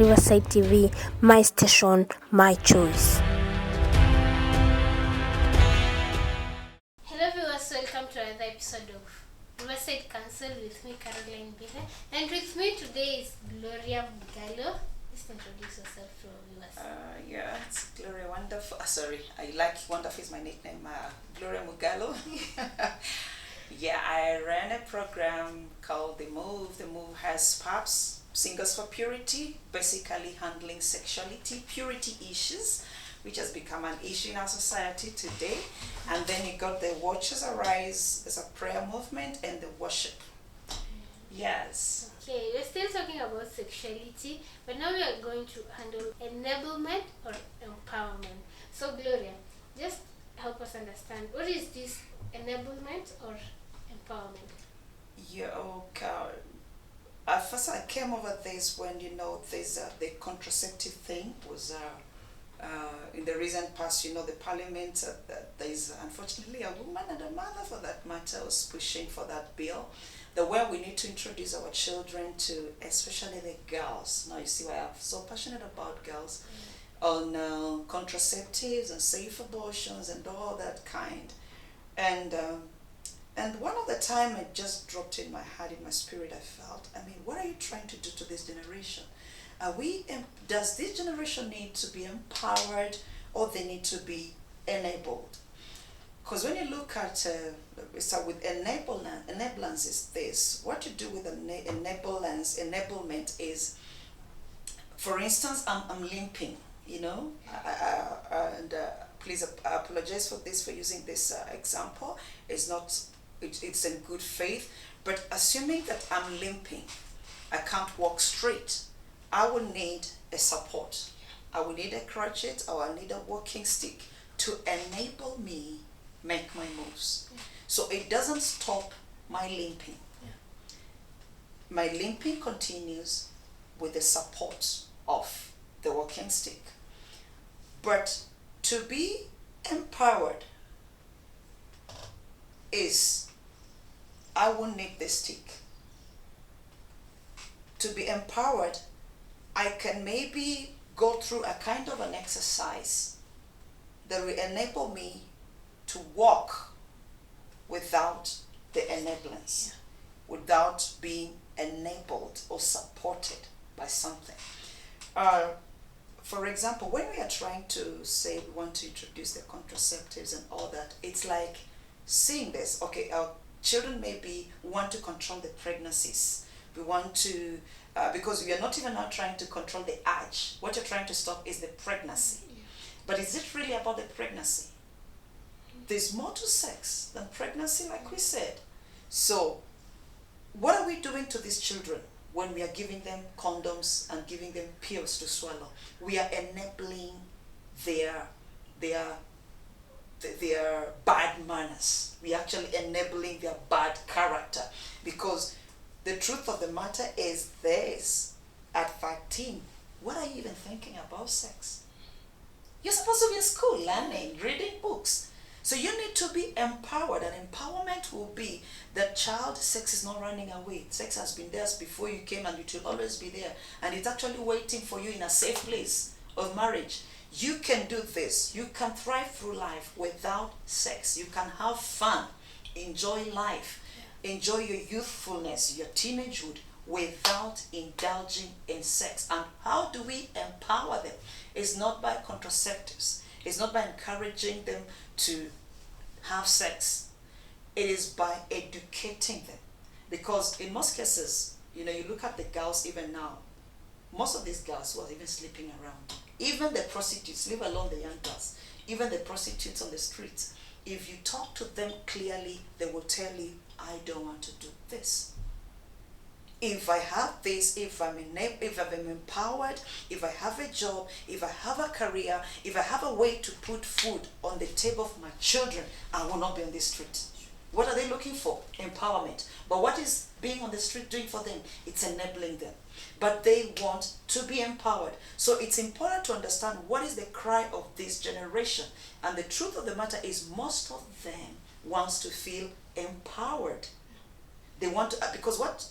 Riverside TV, my station, my choice. Hello viewers, welcome to another episode of Riverside Council with me, Caroline Bina. And with me today is Gloria Mugalo. Just introduce yourself to our viewers. Yeah, it's Gloria Wonderful. I like Wonderful is my nickname, Gloria Mugalo. Yeah, I ran a program called The Move. The Move has PAPS, Singers for Purity, basically handling sexuality, purity issues, which has become an issue in our society today. And then you got the Watchers Arise as a prayer movement and the worship. Yes. Okay, we're still talking about sexuality, but now we are going to handle enablement or empowerment. So Gloria, just help us understand, what is this enablement or empowerment? Yeah, okay. First I came over this when, there's the contraceptive thing was in the recent past, the parliament, there's unfortunately a woman and a mother for that matter was pushing for that bill, the way we need to introduce our children to, especially the girls. Now you see why I'm so passionate about girls, on contraceptives and safe abortions and all that kind. And one of the time it just dropped in my heart, in my spirit, I felt, what are you trying to do to this generation? Does this generation need to be empowered or they need to be enabled? Because when you look at, we start with enablement is this. What you do with enablement is, for instance, I'm limping, and please apologize for this, for using this example. It's in good faith, but assuming that I'm limping, I can't walk straight, I will need a support. I will need a crutchet or I need a walking stick to enable me make my moves. So it doesn't stop my limping. My limping continues with the support of the walking stick. But to be empowered is, I will need the stick. To be empowered, I can maybe go through a kind of an exercise that will enable me to walk without the enablance, without being enabled or supported by something. For example, when we are trying to say we want to introduce the contraceptives and all that, it's like seeing this. Okay, our children maybe want to control the pregnancies. We want to, because we are not even now trying to control the urge. What you're trying to stop is the pregnancy. But is it really about the pregnancy? There's more to sex than pregnancy, like we said. So, what are we doing to these children when we are giving them condoms and giving them pills to swallow? We are enabling their bad manners. We are actually enabling their bad character, because the truth of the matter is this: at 13, what are you even thinking about sex? You're supposed to be in school learning, reading books. So you need to be empowered, and empowerment will be that child, sex is not running away. Sex has been there before you came and it will always be there. And it's actually waiting for you in a safe place of marriage. You can do this. You can thrive through life without sex. You can have fun, enjoy life, enjoy your youthfulness, your teenagehood, without indulging in sex. And how do we empower them? It's not by contraceptives. It's not by encouraging them to have sex. It is by educating them. Because in most cases, you look at the girls even now, most of these girls who are even sleeping around, even the prostitutes, leave alone the young girls, even the prostitutes on the streets, if you talk to them clearly, they will tell you, I don't want to do this. If I have this, if I'm empowered, if I have a job, if I have a career, if I have a way to put food on the table of my children, I will not be on the street. What are they looking for? Empowerment. But what is being on the street doing for them? It's enabling them. But they want to be empowered. So it's important to understand what is the cry of this generation. And the truth of the matter is, most of them wants to feel empowered. They want to, because what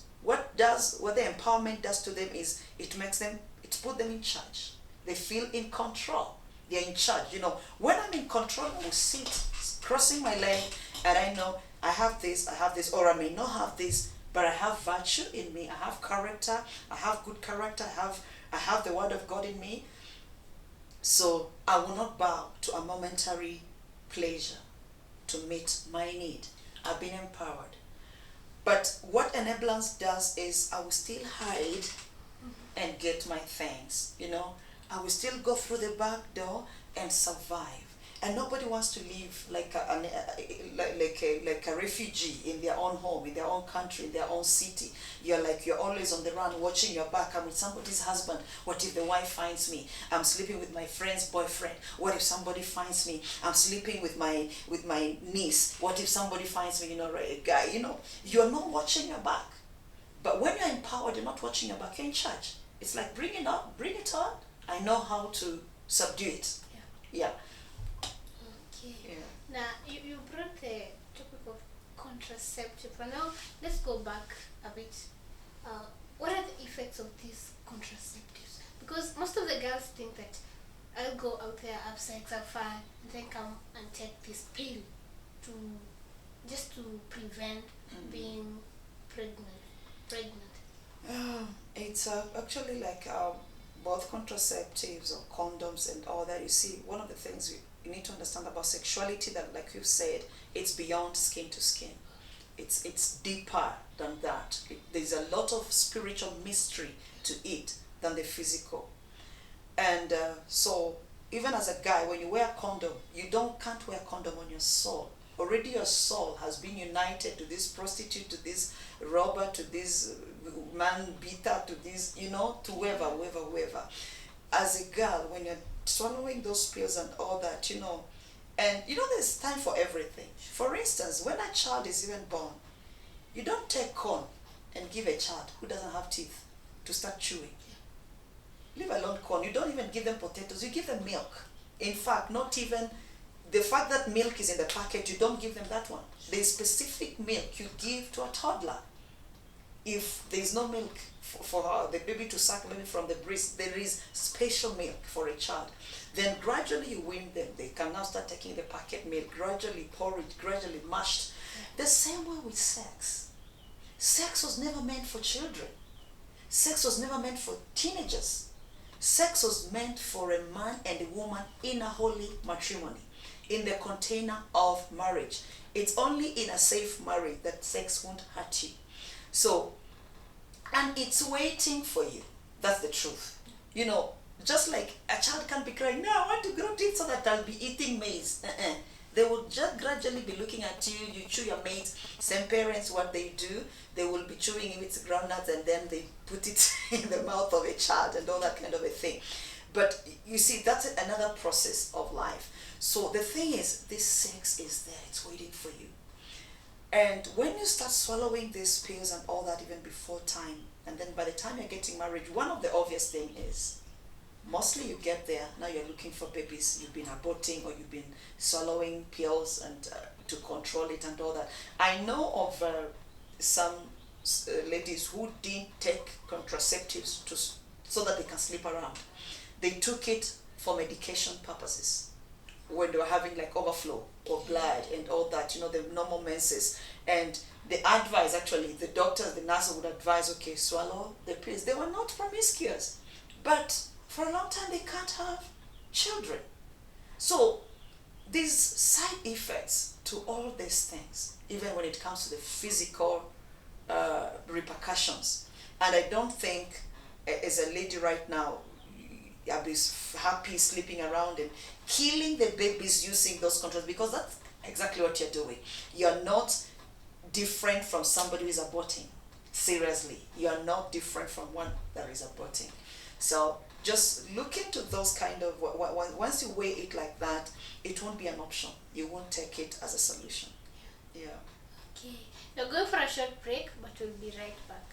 the empowerment does to them is it put them in charge. They feel in control. They're in charge. When I'm in control, I will sit crossing my leg, and I know I have this, or I may not have this, but I have virtue in me. I have character. I have good character. I have the word of God in me. So I will not bow to a momentary pleasure to meet my need. I've been empowered. But what enablance does is I will still hide and get my thanks. I will still go through the back door and survive. And nobody wants to live like a refugee in their own home, in their own country, in their own city. You're always on the run, watching your back. I'm with somebody's husband. What if the wife finds me? I'm sleeping with my friend's boyfriend. What if somebody finds me? I'm sleeping with my niece. What if somebody finds me? A guy. You're not watching your back. But when you're empowered, you're not watching your back. You're in charge. It's like bring it on. I know how to subdue it. Yeah. Okay. Yeah. Now, you brought the topic of contraceptive. For now, let's go back a bit. What are the effects of these contraceptives? Because most of the girls think that I'll go out there, have sex, have fun, and then come and take this pill just to prevent being pregnant. It's actually like both contraceptives or condoms and all that. You see, one of the things you need to understand about sexuality, that like you've said, it's beyond skin to skin. It's deeper than that. There's a lot of spiritual mystery to it than the physical. And so even as a guy, when you wear a condom, can't wear a condom on your soul. Already your soul has been united to this prostitute, to this robber, to this man beater, to this, to whoever. As a girl, when you're swallowing those pills and all that, and there's time for everything. For instance, when a child is even born, you don't take corn and give a child who doesn't have teeth to start chewing. Leave alone corn. You don't even give them potatoes. You give them milk. In fact, not even the fact that milk is in the packet, you don't give them that one. There's specific milk you give to a toddler. If there's no milk for the baby to suck maybe from the breast, there is special milk for a child. Then gradually you wean them. They can now start taking the packet milk, gradually porridge, gradually mashed. The same way with sex. Sex was never meant for children. Sex was never meant for teenagers. Sex was meant for a man and a woman in a holy matrimony, in the container of marriage. It's only in a safe marriage that sex won't hurt you. So, and it's waiting for you. That's the truth. Just like a child can't be crying, no, I want to grow teeth so that I'll be eating maize. They will just gradually be looking at you. You chew your maize. Same parents, what they do, they will be chewing with groundnuts and then they put it in the mouth of a child and all that kind of a thing. But you see, that's another process of life. So the thing is, this sex is there. It's waiting for you. And when you start swallowing these pills and all that even before time, and then by the time you're getting married, one of the obvious things is, mostly you get there, now you're looking for babies, you've been aborting or you've been swallowing pills and to control it and all that. I know of some ladies who didn't take contraceptives so that they can sleep around. They took it for medication purposes. When they were having like overflow of blood and all that, the normal menses. And the advice, actually, the doctors, the nurses would advise, okay, swallow the pills. They were not promiscuous, but for a long time they can't have children. So these side effects to all these things, even when it comes to the physical repercussions. And I don't think, as a lady right now, I'll be happy sleeping around and killing the babies using those contraceptives, because that's exactly what you're doing. You're not different from somebody who is aborting. Seriously, you're not different from one that is aborting. So just look into those kind of, once you weigh it like that, it won't be an option. You won't take it as a solution. Yeah. Okay. Now going for a short break, but we'll be right back.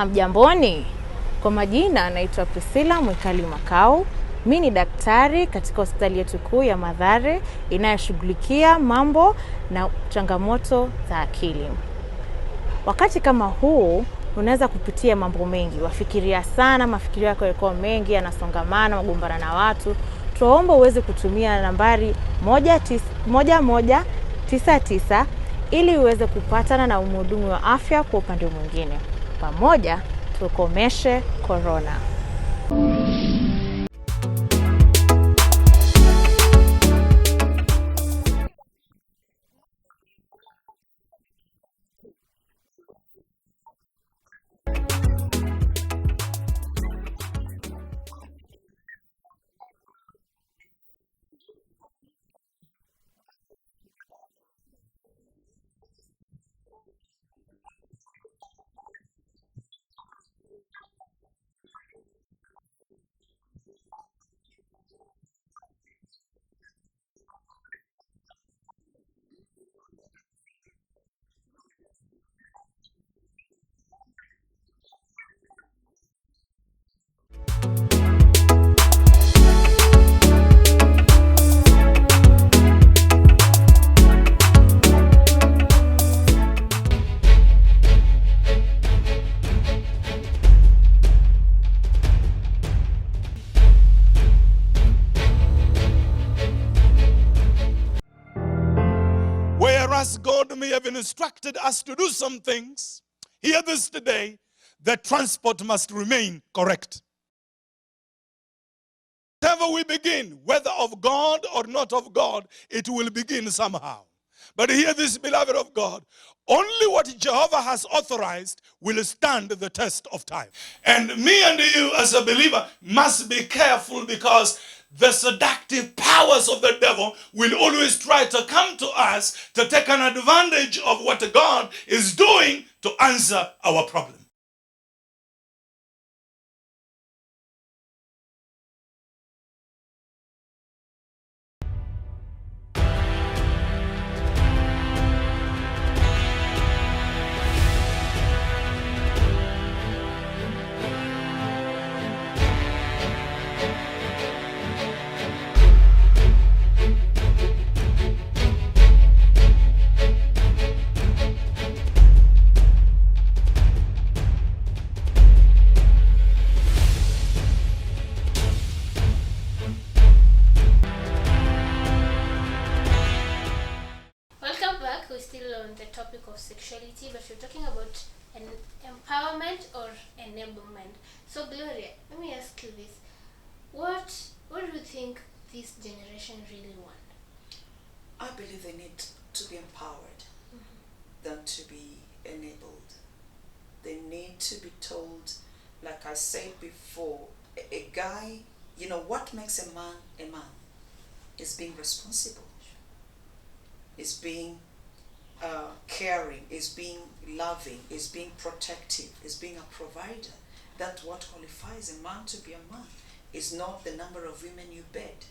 Hamjamboni, kwa majina naitwa Priscilla Mwikali Makau. Mimi ni daktari katika hospitali yetu kuu ya Mathare inayoshughulikia mambo na changamoto za akili. Wakati kama huu unaweza kupitia mambo mengi, wafikiria sana, mafikirio yako yako mengi, yanasongamana, magombana na watu. Tuomba uweze kutumia nambari 1199 ili uweze kupatana na mhudumu wa afya kwa upande mwingine. Pamoja tukomeshe corona. Whereas God may have instructed us to do some things, hear this today, the transport must remain correct. Whatever we begin, whether of God or not of God, it will begin somehow. But hear this, beloved of God, only what Jehovah has authorized will stand the test of time. And me and you as a believer must be careful, because the seductive powers of the devil will always try to come to us to take an advantage of what God is doing to answer our problem. Welcome back. We're still on the topic of sexuality, but we're talking about an empowerment or enablement. So Gloria, let me ask you this. What do you think this generation really want? I believe they need to be empowered than to be enabled. They need to be told, like I said before, a guy, what makes a man is being responsible, is being caring, is being loving, is being protective, is being a provider. That's what qualifies a man to be a man. It's not the number of women you bed.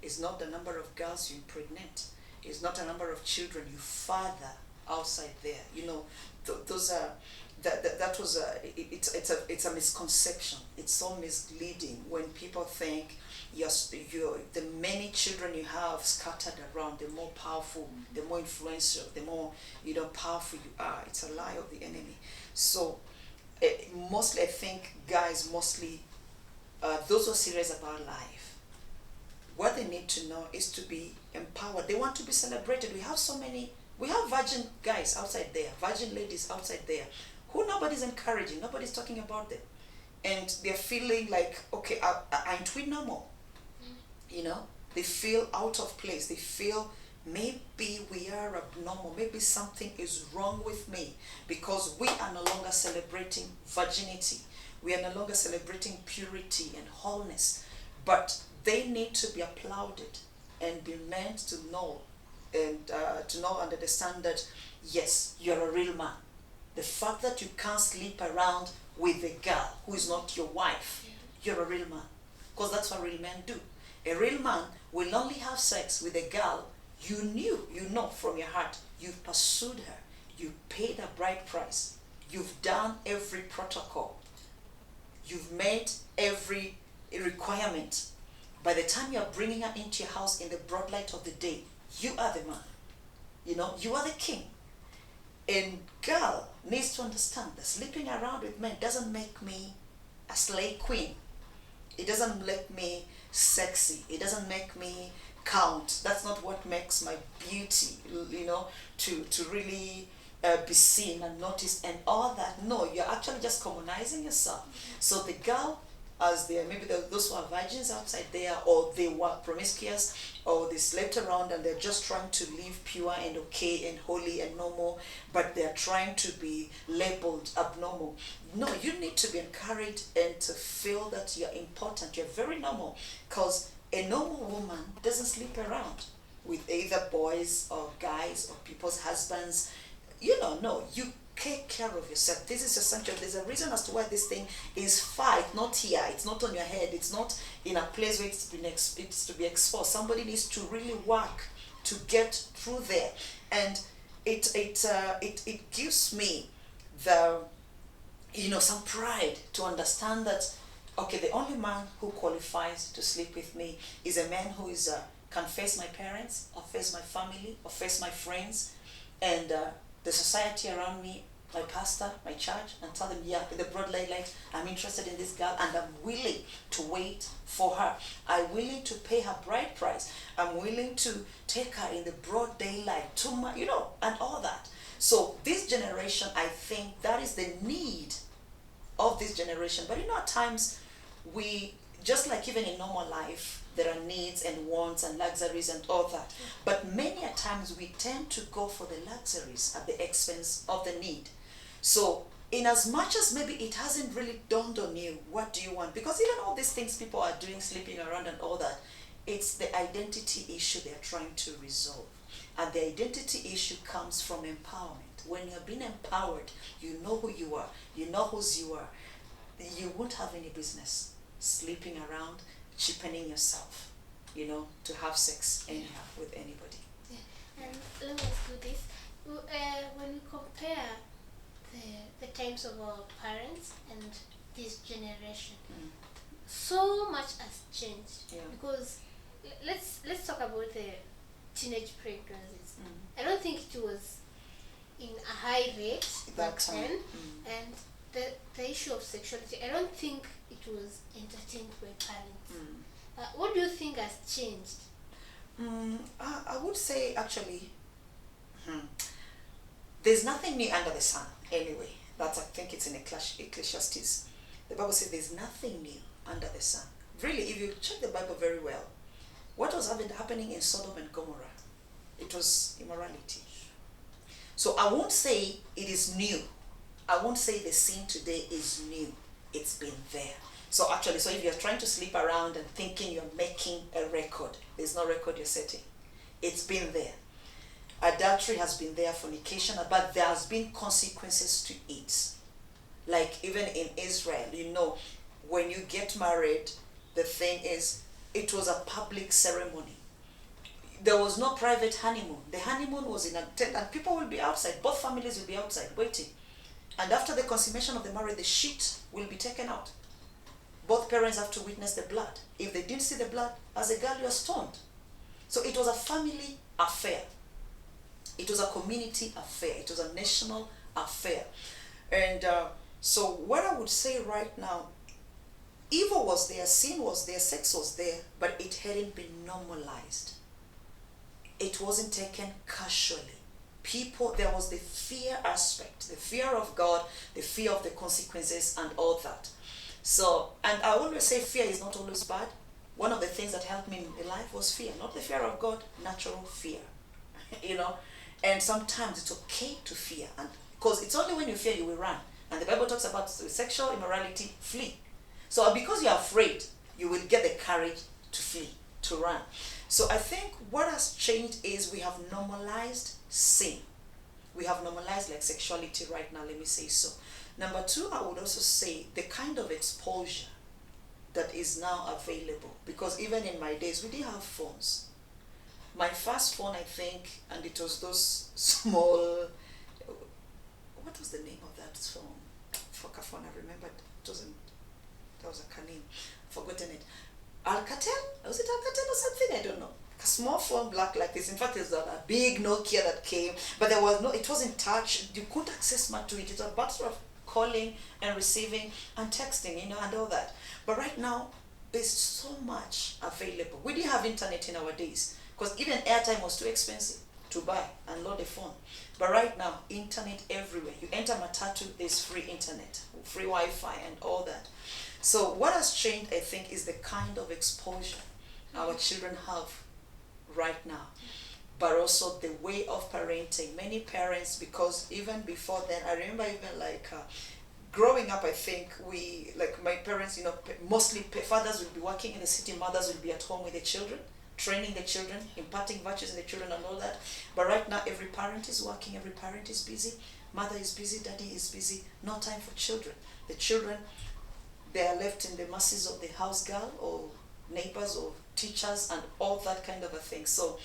It's not the number of girls you impregnate. It's not the number of children you father outside there. Those are it's a misconception. It's so misleading when people think the many children you have scattered around, the more powerful, the more influential, the more powerful you are. It's a lie of the enemy. So mostly, I think guys, those who are serious about life, what they need to know is to be empowered. They want to be celebrated. We have virgin guys outside there, virgin ladies outside there, who nobody's encouraging, nobody's talking about them. And they're feeling like, okay, I ain't with no more. They feel out of place. They feel maybe we are abnormal. Maybe something is wrong with me, because we are no longer celebrating virginity. We are no longer celebrating purity and wholeness. But they need to be applauded and be meant to know and understand that, yes, you're a real man. The fact that you can't sleep around with a girl who is not your wife, you're a real man. Because that's what real men do. A real man will only have sex with a girl you know from your heart. You've pursued her. You paid a bride price. You've done every protocol. You've met every requirement. By the time you're bringing her into your house in the broad light of the day, you are the man. You are the king. And girl needs to understand that sleeping around with men doesn't make me a slave queen. It doesn't make me sexy. It doesn't make me count. That's not what makes my beauty, to really be seen and noticed and all that. No, you're actually just commonizing yourself. So the girl, as maybe those who are virgins outside there, or they were promiscuous, or they slept around and they're just trying to live pure and okay and holy and normal, but they're trying to be labeled abnormal. No, you need to be encouraged and to feel that you're important. You're very normal, because a normal woman doesn't sleep around with either boys or guys or people's husbands. No, you take care of yourself. This is your sanctuary. There's a reason as to why this thing is far. It's not here. It's not on your head. It's not in a place where it's to be exposed. Somebody needs to really work to get through there, and it gives me the some pride to understand that, okay, the only man who qualifies to sleep with me is a man who is can face my parents, or face my family, or face my friends, and the society around me, my pastor, my church, and tell them, yeah, in the broad daylight, I'm interested in this girl, and I'm willing to wait for her. I'm willing to pay her bride price. I'm willing to take her in the broad daylight to my, and all that. So this generation, I think that is the need of this generation. But at times, we, just like even in normal life, there are needs and wants and luxuries and all that. But many a times we tend to go for the luxuries at the expense of the need. So in as much as maybe it hasn't really dawned on you, what do you want? Because even all these things people are doing, sleeping around and all that, it's the identity issue they're trying to resolve. And the identity issue comes from empowerment. When you're being empowered, you know who you are, you know whose you are. You won't have any business sleeping around, cheapening yourself, to have sex anyhow with anybody. Yeah. And let me ask you this. When we compare the times of our parents and this generation, so much has changed. Yeah. Because let's talk about the teenage pregnancies. I don't think it was in a high rate back then, and the issue of sexuality, I don't think it was entertained by parents. What do you think has changed? I would say actually, there's nothing new under the sun anyway. I think it's in Ecclesiastes. The Bible says there's nothing new under the sun. Really, if you check the Bible very well, what was happening in Sodom and Gomorrah? It was immorality. So I won't say it is new. I won't say the sin today is new. It's been there. So actually, if you're trying to sleep around and thinking you're making a record, there's no record you're setting. It's been there. Adultery has been there, fornication, but there has been consequences to it. Like even in Israel, when you get married, the thing is, it was a public ceremony. There was no private honeymoon. The honeymoon was in a tent, and people will be outside. Both families will be outside waiting. And after the consummation of the marriage, the sheet will be taken out. Both parents have to witness the blood. If they didn't see the blood, as a girl, you are stoned. So it was a family affair. It was a community affair. It was a national affair. And so what I would say right now, evil was there, sin was there, sex was there, but it hadn't been normalized. It wasn't taken casually. There was the fear aspect, the fear of God, the fear of the consequences and all that. So, and I always say fear is not always bad. One of the things that helped me in life was fear, not the fear of God, natural fear, and sometimes it's okay to fear, and because it's only when you fear you will run. And the Bible talks about sexual immorality, flee. So because you're afraid, you will get the courage to flee, to run. So I think what has changed is we have normalized sin. We have normalized like sexuality right now, let me say so. Number two, I would also say the kind of exposure that is now available. Because even in my days, we didn't have phones. My first phone, I think, and it was those small, what was the name of that phone. Phone, I remembered. It wasn't, that was a Canin. Forgotten it. Alcatel? Was it Alcatel or something? I don't know. A small phone, black like this. In fact, there's a big Nokia that came, but there was no, it wasn't touch. You couldn't access much to it. It was a matter of calling and receiving and texting, you know, and all that. But right now, there's so much available. We didn't have internet in our days because even airtime was too expensive to buy and load a phone. But right now, internet everywhere. You enter Matatu, there's free internet, free Wi-Fi and all that. So what has changed, I think, is the kind of exposure our children have right now, but also the way of parenting. Many parents, because even before then, I remember even like growing up, I think we, like my parents, you know, mostly fathers will be working in the city, mothers will be at home with the children, training the children, imparting virtues in the children and all that. But right now, every parent is working, every parent is busy, mother is busy, daddy is busy, no time for children. The children, they are left in the mercies of the house girl or neighbors or teachers and all that kind of a thing. So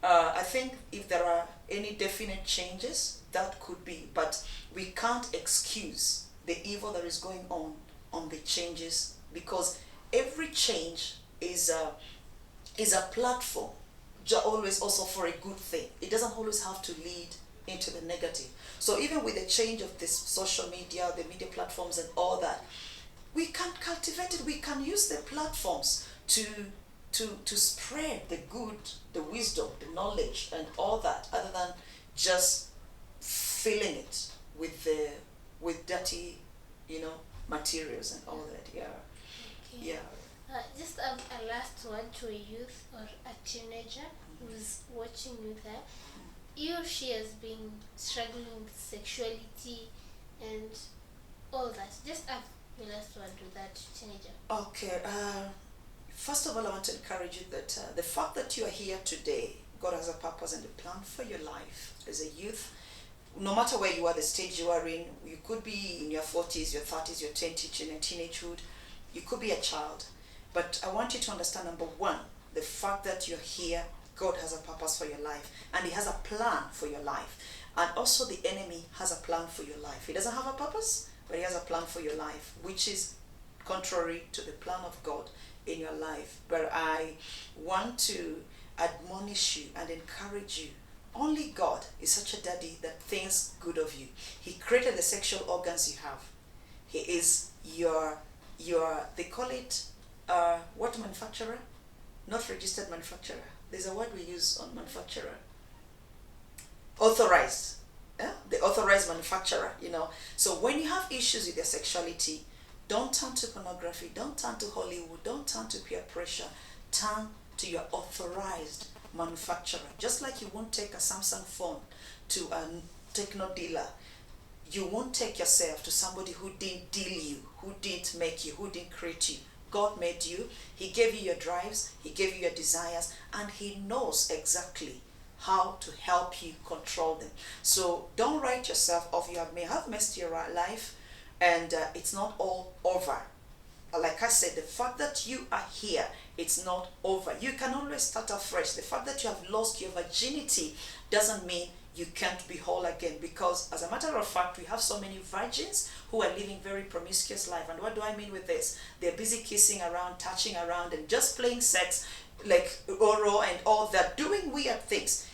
I think if there are any definite changes, that could be, but we can't excuse the evil that is going on the changes, because every change is a platform, always also for a good thing. It doesn't always have to lead into the negative. So even with the change of this social media, the media platforms and all that, we can cultivate it. We can use the platforms to spread the good, the wisdom, the knowledge and all that, other than just filling it with dirty, you know, materials and all that. Yeah. Okay. Yeah. Just a last word to a youth or a teenager who's watching you there. He or she has been struggling with sexuality and all that. Just a last word to that teenager. Okay. First of all, I want to encourage you that the fact that you are here today, God has a purpose and a plan for your life as a youth. No matter where you are, the stage you are in, you could be in your 40s, your 30s, your 20s, in your teenagehood, you could be a child. But I want you to understand, number one, the fact that you're here, God has a purpose for your life, and He has a plan for your life. And also the enemy has a plan for your life. He doesn't have a purpose, but he has a plan for your life, which is contrary to the plan of God in your life. But I want to admonish you and encourage you. Only God is such a daddy that thinks good of you. He created the sexual organs you have. He is your they call it, what manufacturer? Not registered manufacturer. There's a word we use on manufacturer. Authorized. Yeah? The authorized manufacturer, you know. So when you have issues with your sexuality, don't turn to pornography, don't turn to Hollywood, don't turn to peer pressure. Turn to your authorized manufacturer. Just like you won't take a Samsung phone to a techno dealer, you won't take yourself to somebody who didn't deal you, who didn't make you, who didn't create you. God made you. He gave you your drives, He gave you your desires, and He knows exactly how to help you control them. So don't write yourself off. You may have messed your life, and it's not all over. Like I said, the fact that you are here, it's not over. You can always start afresh. The fact that you have lost your virginity doesn't mean you can't be whole again, because as a matter of fact, we have so many virgins who are living very promiscuous life. And what do I mean with this? They're busy kissing around, touching around, and just playing sex, like oral and all that, doing weird things.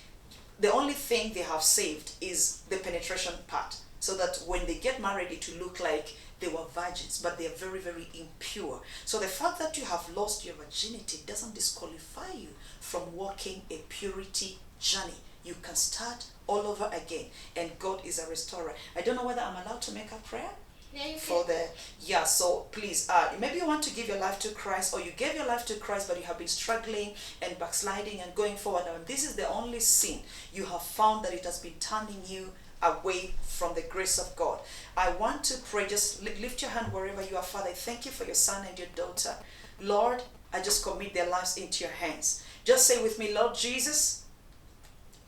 The only thing they have saved is the penetration part, so that when they get married, it will look like they were virgins, but they are very, very impure. So the fact that you have lost your virginity doesn't disqualify you from walking a purity journey. You can start all over again, and God is a restorer. I don't know whether I'm allowed to make a prayer. Yeah, you For can. so please, maybe you want to give your life to Christ, or you gave your life to Christ, but you have been struggling and backsliding and going forward, and this is the only sin you have found that it has been turning you away from the grace of God. I want to pray. Just lift your hand wherever you are. Father, I thank you for your son and your daughter. Lord, I just commit their lives into your hands. Just say with me, Lord Jesus,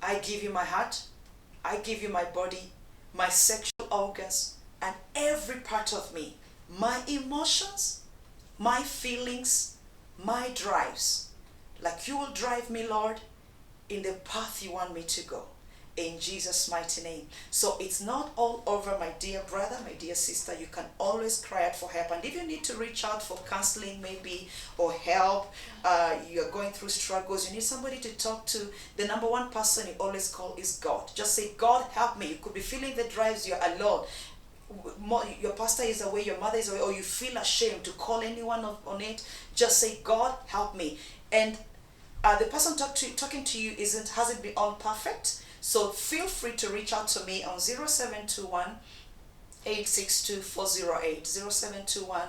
I give you my heart, I give you my body, my sexual organs, and every part of me, my emotions, my feelings, my drives. Like you will drive me, Lord, in the path you want me to go. in Jesus' mighty name. So it's not all over, my dear brother, my dear sister. You can always cry out for help. And if you need to reach out for counseling maybe or help, you're going through struggles, you need somebody to talk to, the number one person you always call is God. Just say, God, help me. You could be feeling the drives, you're alone. Your pastor is away, your mother is away, or you feel ashamed to call anyone on it. Just say, God, help me. And the person talking to you hasn't been all perfect. So feel free to reach out to me on 0721 862 408, 0721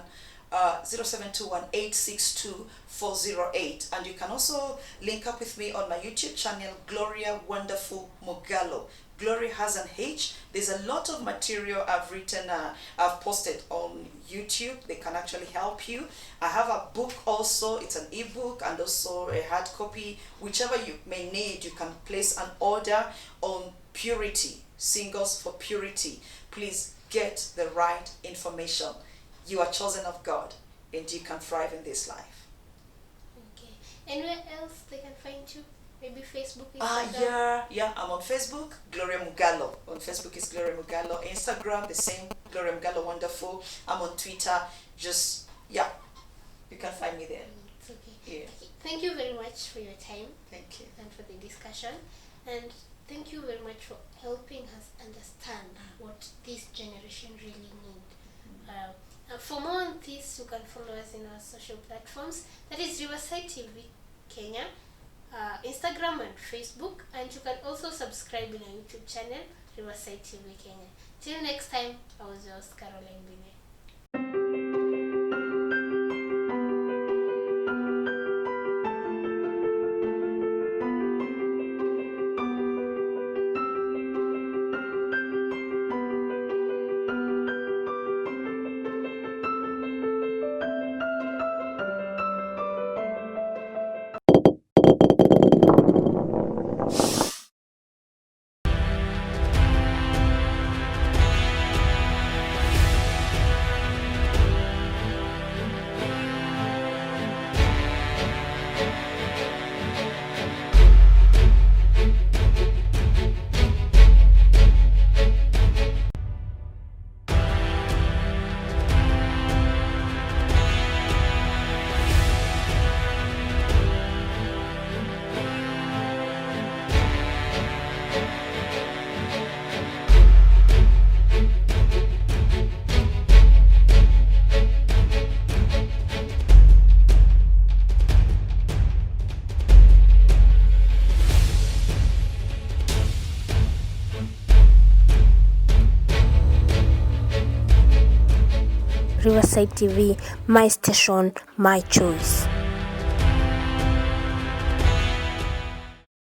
862 408. And you can also link up with me on my YouTube channel, Gloria Wonderful Mugallo. Glory has an H. There's a lot of material I've written, I've posted on YouTube. They can actually help you. I have a book also. It's an ebook and also a hard copy. Whichever you may need, you can place an order on purity, singles for purity. Please get the right information. You are chosen of God and you can thrive in this life. Okay. Anywhere else they can find you? Maybe Facebook, Instagram? Yeah, I'm on Facebook, Gloria Mugallo. On Facebook is Gloria Mugallo. Instagram, the same, Gloria Mugallo Wonderful. I'm on Twitter, you can find me there. It's okay. Yeah. Okay. Thank you very much for your time. Thank you. And for the discussion. And thank you very much for helping us understand what this generation really need. For more on this, you can follow us in our social platforms. That is Riverside TV Kenya. Instagram and Facebook, and you can also subscribe in our YouTube channel, Riverside TV Kenya. Till next time, I was your host, Caroline Bine. Riverside TV, my station, my choice.